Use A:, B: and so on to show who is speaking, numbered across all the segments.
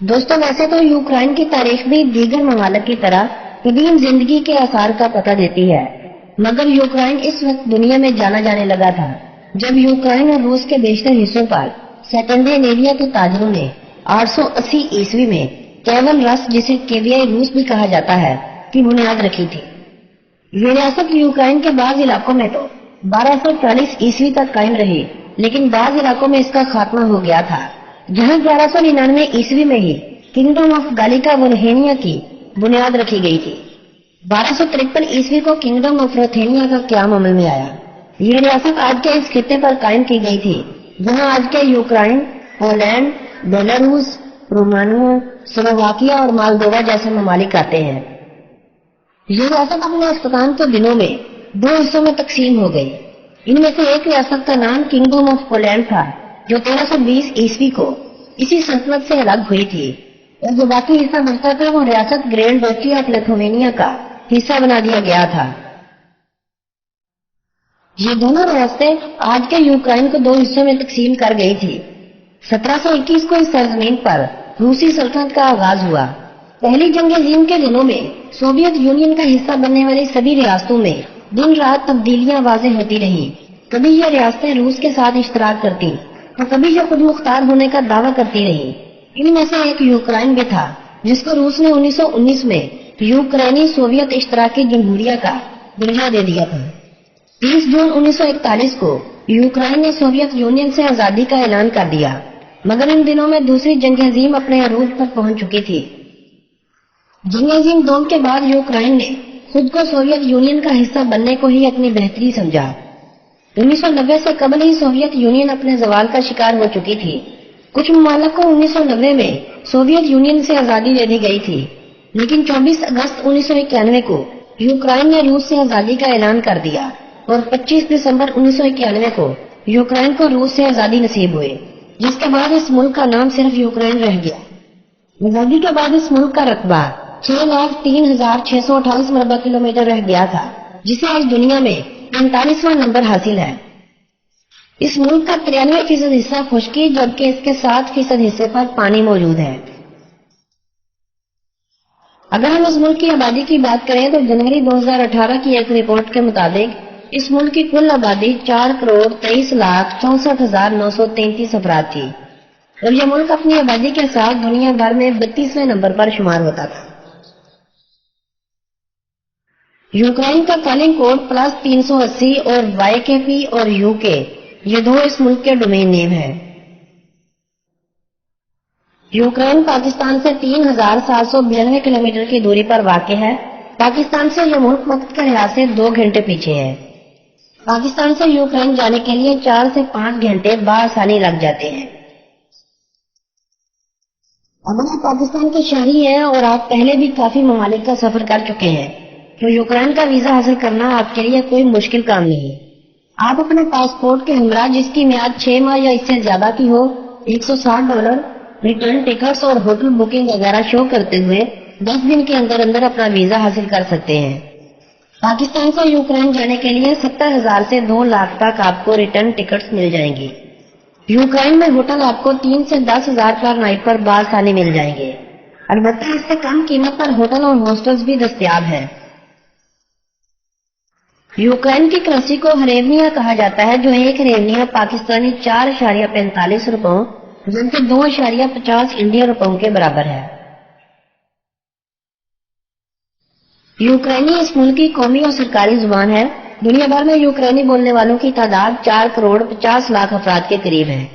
A: دوستوں ویسے تو یوکرائن کی تاریخ بھی دیگر ممالک کی طرح قدیم زندگی کے آثار کا پتہ دیتی ہے، مگر یوکرائن اس وقت دنیا میں جانا جانے لگا تھا جب یوکرائن اور روس کے بیشتر حصوں پر سیکنڈینیریا کے تاجروں نے 880 عیسوی میں کیول رس، جسے کیویائی روس بھی کہا جاتا ہے، کی بنیاد رکھی تھی۔ یہ ریاست یوکرائن کے بعض علاقوں میں تو 1240 عیسوی تک قائم رہی، لیکن بعض علاقوں میں اس کا خاتمہ ہو گیا تھا، جہاں 1199 عیسوی میں ہی کنگڈم آف گالیکا ونہینیا کی بنیاد رکھی گئی تھی۔ 1253 عیسوی کو کنگڈم آف روتھینیا کا قیام عمل میں آیا۔ یہ ریاست آج کے اس خطے پر قائم کی گئی تھی جہاں آج کے Ukraine, Poland, Belarus, Romania, Slovakia اور مالدووا جیسے ممالک آتے ہیں۔ یہ ریاست اپنے اختتام کے دنوں میں 2 حصوں میں تقسیم ہو گئی۔ ان میں سے ایک ریاست کا نام کنگڈم آف پولینڈ تھا، جو 1320 عیسوی کو اسی سلطنت سے الگ ہوئی تھی، اور جو باقی حصہ بچتا تھا وہ ریاست گرینڈ ڈچی آف لیتھوینیا کا حصہ بنا دیا گیا تھا۔ یہ دونوں ریاستیں آج کے یوکرائن کو 2 حصوں میں تقسیم کر گئی تھی۔ 1721 کو اس سرزمین پر روسی سلطنت کا آغاز ہوا۔ پہلی جنگ عظیم کے دنوں میں سوویت یونین کا حصہ بننے والی سبھی ریاستوں میں دن رات تبدیلیاں واضح ہوتی رہیں۔ کبھی یہ ریاستیں روس کے ساتھ اشتراک کرتی اور کبھی یہ خود مختار ہونے کا دعویٰ کرتی رہیں۔ ان میں سے ایک یوکرائن بھی تھا، جس کو روس نے 1919 میں یوکرینی سوویت اشتراکی جمہوریہ کا درجہ دے دیا تھا۔ 30 جون 1941 کو یوکرائن نے سوویت یونین سے آزادی کا اعلان کر دیا، مگر ان دنوں میں دوسری جنگ عظیم اپنے عروج پر پہنچ چکی تھی۔ جنگ عظیم دوم کے بعد یوکرائن نے خود کو سوویت یونین کا حصہ بننے کو ہی اپنی بہتری سمجھا۔ 1990 سے قبل ہی سوویت یونین اپنے زوال کا شکار ہو چکی تھی۔ کچھ ممالک کو 1990 میں سوویت یونین سے آزادی دے دی گئی تھی، لیکن 24 اگست 1991 کو یوکرائن نے روس سے آزادی کا اعلان کر دیا اور 25 دسمبر 1991 کو یوکرائن کو روس سے آزادی نصیب ہوئی، جس کے بعد اس ملک کا نام صرف یوکرائن رہ گیا۔ آزادی کے بعد اس ملک کا رقبہ 6,03,628 مربع کلومیٹر رہ گیا تھا، جسے آج دنیا میں 45واں نمبر حاصل ہے۔ اس ملک کا 93% حصہ خشکی، جبکہ اس کے 7% حصے پر پانی موجود ہے۔ اگر ہم اس ملک کی آبادی کی بات کریں تو جنوری 2018 کی ایک رپورٹ کے مطابق اس ملک کی کل آبادی 4,23,64,933 افراد تھی، اور یہ ملک اپنی آبادی کے ساتھ دنیا بھر میں 32ویں نمبر پر شمار ہوتا تھا۔ یوکرائن کا کالنگ کوڈ +380 اور YKP اور UK، یہ 2 اس ملک کے ڈومین نیم ہیں۔ یوکرائن پاکستان سے 3,792 کلومیٹر کی دوری پر واقع ہے۔ پاکستان سے یہ ملک وقت کا لحاظ سے 2 گھنٹے پیچھے ہے۔ پاکستان سے یوکرائن جانے کے لیے 4 سے 5 گھنٹے بآسانی لگ جاتے ہیں۔ اگر آپ پاکستان کے شہری ہیں اور آپ پہلے بھی کافی ممالک کا سفر کر چکے ہیں تو یوکرائن کا ویزا حاصل کرنا آپ کے لیے کوئی مشکل کام نہیں۔ آپ اپنے پاسپورٹ کے ہمراہ، جس کی میعاد 6 ماہ یا اس سے زیادہ کی ہو، $160 ریٹرن ٹکٹس اور ہوٹل بکنگ وغیرہ شو کرتے ہوئے 10 دن کے اندر اندر اپنا ویزا حاصل کر سکتے ہیں۔ پاکستان سے یوکرائن جانے کے لیے 70,000 سے 2 لاکھ تک آپ کو ریٹرن ٹکٹس مل جائیں گے۔ یوکرائن میں ہوٹل آپ کو 3 سے 10,000 پر نائٹ پر بآسانی مل جائیں گے۔ البتہ اس سے کم قیمت پر ہوٹل اور ہاسٹلز بھی دستیاب ہیں۔ یوکرائن کی کرنسی کو ہریونیا کہا جاتا ہے، جو 1 ہریونیا پاکستانی 4.45 روپوں جبکہ 2.50 انڈین روپوں کے برابر ہے۔ یوکرائنی اس ملک کی قومی اور سرکاری زبان ہے۔ دنیا بھر میں یوکرائنی بولنے والوں کی تعداد 4,50,00,000 افراد کے قریب ہے۔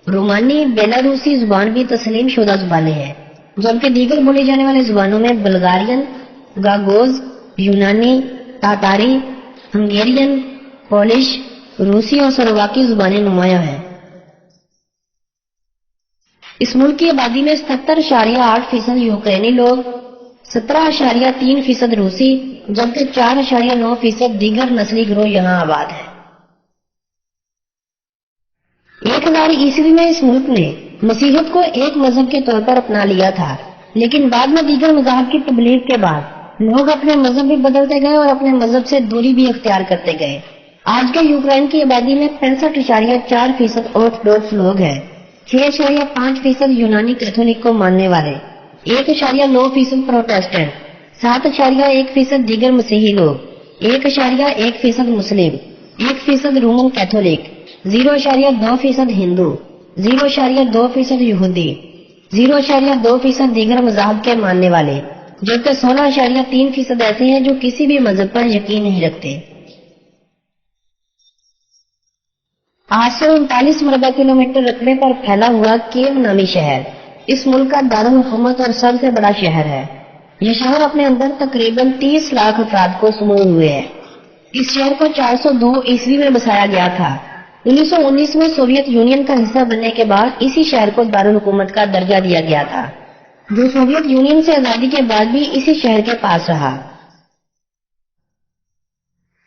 A: رومانی بیلاروسی زبان بھی تسلیم شدہ زبانیں ہیں، جبکہ دیگر بولی جانے والی زبانوں میں بلغارین، گاگوز، یونانی، تاتاری، ہنگیرین، پولش، روسی اور سلوواکی زبانیں نمایاں ہیں۔ اس ملک کی آبادی میں 77.8% یوکرینی لوگ، 17.3% روسی، جبکہ 4.9% دیگر نسلی گروہ یہاں آباد ہیں۔ 1000 عیسوی میں اس ملک نے مسیحیت کو ایک مذہب کے طور پر اپنا لیا تھا، لیکن بعد میں دیگر مذاہب کی تبلیغ کے بعد لوگ اپنے مذہب بھی بدلتے گئے اور اپنے مذہب سے دوری بھی اختیار کرتے گئے۔ آج کے یوکرائن کی آبادی میں 65.4% آرتھوڈوکس لوگ ہیں، 6.5% यूनानी कैथोलिक को मानने वाले, 1.9% प्रोटेस्टेंट, 7.1% दीगर मसीही लोग, 1.1% मुस्लिम, 1% रोमन कैथोलिक, 0.2% हिंदू, 0.2% यहूदी, 0.2% दीगर मज़हब के मानने वाले, जबकि 16.3% ऐसे हैं जो किसी भी मजहब पर यकीन नहीं रखते। 839 वर्ग किलोमीटर रकबे पर फैला हुआ कीव नामी शहर इस मुल्क का दारुल हुकूमत और सबसे बड़ा शहर है। यह शहर अपने अंदर तकरीबन 30 लाख अफराद को समूए हुए है। इस शहर को 402 ईस्वी में बसाया गया था। 1919 में सोवियत यूनियन का हिस्सा बनने के बाद इसी शहर को दारुल हुकूमत का दर्जा दिया गया था, जो सोवियत यूनियन से आजादी के बाद भी इसी शहर के पास रहा।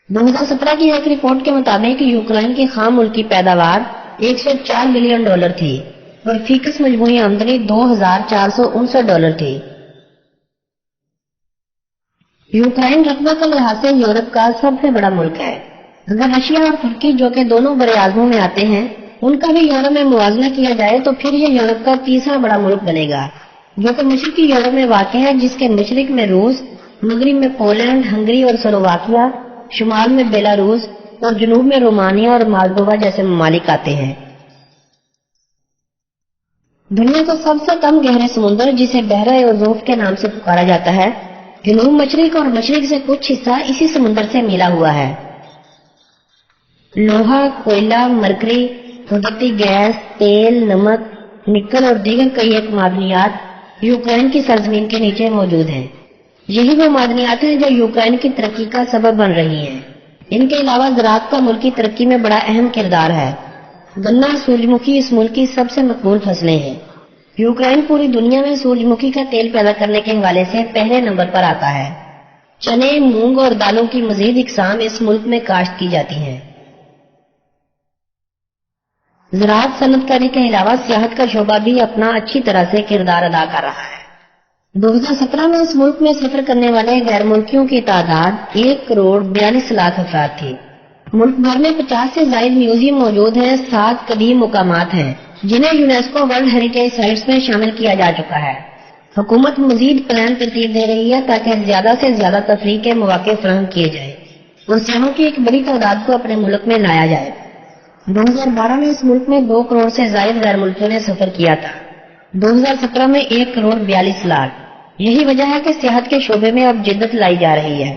A: 2017 की एक रिपोर्ट के मुताबिक यूक्रेन की खाम मुल्की पैदावार $104 बिलियन थी और फीकस मजमूई आमदनी $2,459 थी। यूक्रेन रकबे के लिहाज से यूरोप का सबसे बड़ा मुल्क है। अगर रशिया और तुर्की, जो कि दोनों बड़े आज़मों में आते हैं, उनका भी यूरोप में मुआवजा किया जाए तो फिर ये यूरोप का तीसरा बड़ा मुल्क बनेगा, जो कि मशरकी यूरोप में वाक़ है, जिसके मशरक में रूस, मगरिब में पोलैंड, हंगरी और स्लोवाकिया, शुमाल में बेलारूस और जनूब में रोमानिया और मालदोवा जैसे ममालिक आते हैं। दुनिया का सबसे कम गहरे समुद्र, जिसे बहरा यूसुफ के नाम से पुकारा जाता है, जनूब मशरिक और मशरिक से कुछ हिस्सा इसी समुद्र से मिला हुआ है। लोहा, कोयला, मरकरी, कुदरती गैस, तेल, नमक, निकल और दीगर कई एक मादनियात यूक्रेन की सरजमीन के नीचे मौजूद हैं। यही वो मादनियात हैं जो यूक्रेन की तरक्की का सबब बन रही हैं। इनके अलावा ज़राअत का मुल्क की तरक्की में बड़ा अहम किरदार है। गन्ना, सूरजमुखी इस मुल्क की सबसे मकबूल फसलें हैं। यूक्रेन पूरी दुनिया में सूरजमुखी का तेल पैदा करने के हवाले से पहले नंबर पर आता है। चने, मूंग और दालों की मजीद इकसाम इस मुल्क में काश्त की जाती हैं। ज़राअत सनतकारी के अलावा सियाहत का शोबा भी अपना अच्छी तरह से किरदार अदा कर रहा है। 2017 में इस मुल्क में सफर करने वाले गैर मुल्कियों की तादाद 1,42,00,000 अफराद थी। मुल्क भर में 50 से ज्यादा म्यूजियम मौजूद हैं। 7 कदीम मुकामात हैं जिन्हें यूनेस्को वर्ल्ड हेरिटेज साइट्स में शामिल किया जा चुका है। हुकूमत मजीद प्लान तरतीब दे रही है ताकि ज्यादा से ज्यादा तफरीह के मौके फराहम किए जाए और सयाहों की एक बड़ी तादाद को अपने मुल्क में लाया जाए। 2012 में इस मुल्क में 2 करोड़ से ज्यादा गैर मुल्कियों ने सफर किया था। 2017 में 1,42,00,000। यही वजह है कि सियाहत के शोबे में अब जिद्दत लाई जा रही है।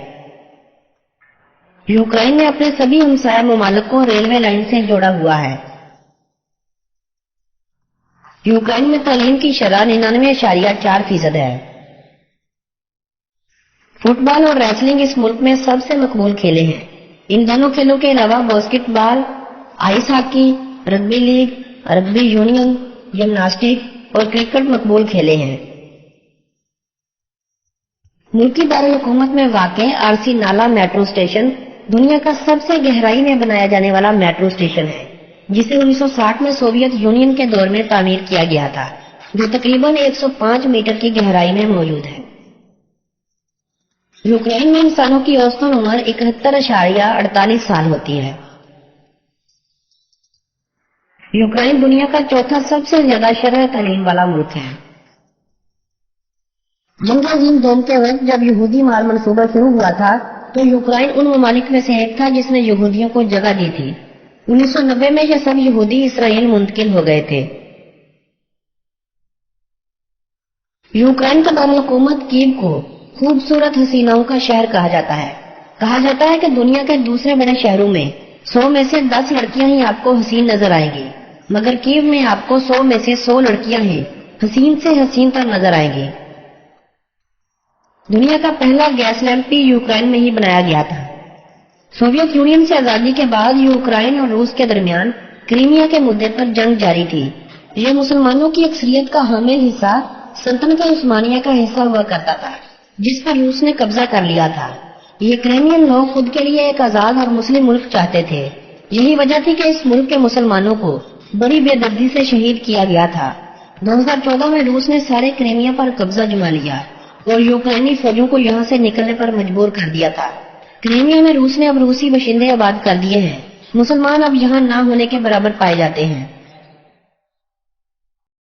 A: यूक्रेन ने अपने सभी हमसाया ममालिक को रेलवे लाइन से जोड़ा हुआ है। यूक्रेन में तालीम की शरह 99.4% है। फुटबॉल और रेसलिंग इस मुल्क में सबसे मकबूल खेले हैं। इन दोनों खेलों के अलावा basketball, ice hockey, rugby league, rugby union, gymnastic और क्रिकेट मकबूल खेले हैं। मुल्क की दारुल हुकूमत में वाक़े आरसी नाला मेट्रो स्टेशन दुनिया का सबसे गहराई में बनाया जाने वाला मेट्रो स्टेशन है, जिसे 1960 में सोवियत यूनियन के दौर में तामीर किया गया था, जो तकरीबन 105 मीटर की गहराई में मौजूद है। यूक्रेन में इंसानों की औसतन उम्र 71.48 साल होती है। यूक्रेन दुनिया का चौथा सबसे ज्यादा शरह तालीम वाला मुल्क है। जंग अज़ीम दोम के वक्त जब यहूदी मार मंसूबा शुरू हुआ था तो यूक्रेन उन ममालिक में से एक था जिसने यहूदियों को जगह दी थी। 1990 में ये सब यहूदी इसराइल मुंतकिल हो गए थे। यूक्रेन का दारुल हुकूमत कीव को खूबसूरत हसीनाओं का शहर कहा जाता है। कहा जाता है कि दुनिया के दूसरे बड़े शहरों में 100 में से 10 लड़कियां ही आपको हसीन नजर आएंगी, मगर कीव में आपको 100 में से 100 लड़कियां ही हसीन से हसीन पर नजर आएंगी। दुनिया का पहला गैस लैंप भी यूक्रेन में ही बनाया गया था। सोवियत यूनियन से आजादी के बाद यूक्रेन और रूस के दरमियान क्रीमिया के मुद्दे पर जंग जारी थी। यह मुसलमानों की अक्सरियत का हामिल हिस्सा सल्तनत उस्मानिया का हिस्सा हुआ करता था, जिस पर रूस ने कब्जा कर लिया था। ये क्रीमियन लोग खुद के लिए एक आजाद और मुस्लिम मुल्क चाहते थे। यही वजह थी कि इस मुल्क के मुसलमानों को बड़ी बेदर्दी से शहीद किया गया था। 2014 में रूस ने सारे क्रीमिया पर कब्जा जमा लिया और यूक्रेनी फौजों को यहाँ से निकलने पर मजबूर कर दिया था। क्रीमिया में रूस ने अब रूसी बशिंदे आबाद कर दिए हैं। मुसलमान अब यहाँ ना होने के बराबर पाए जाते हैं।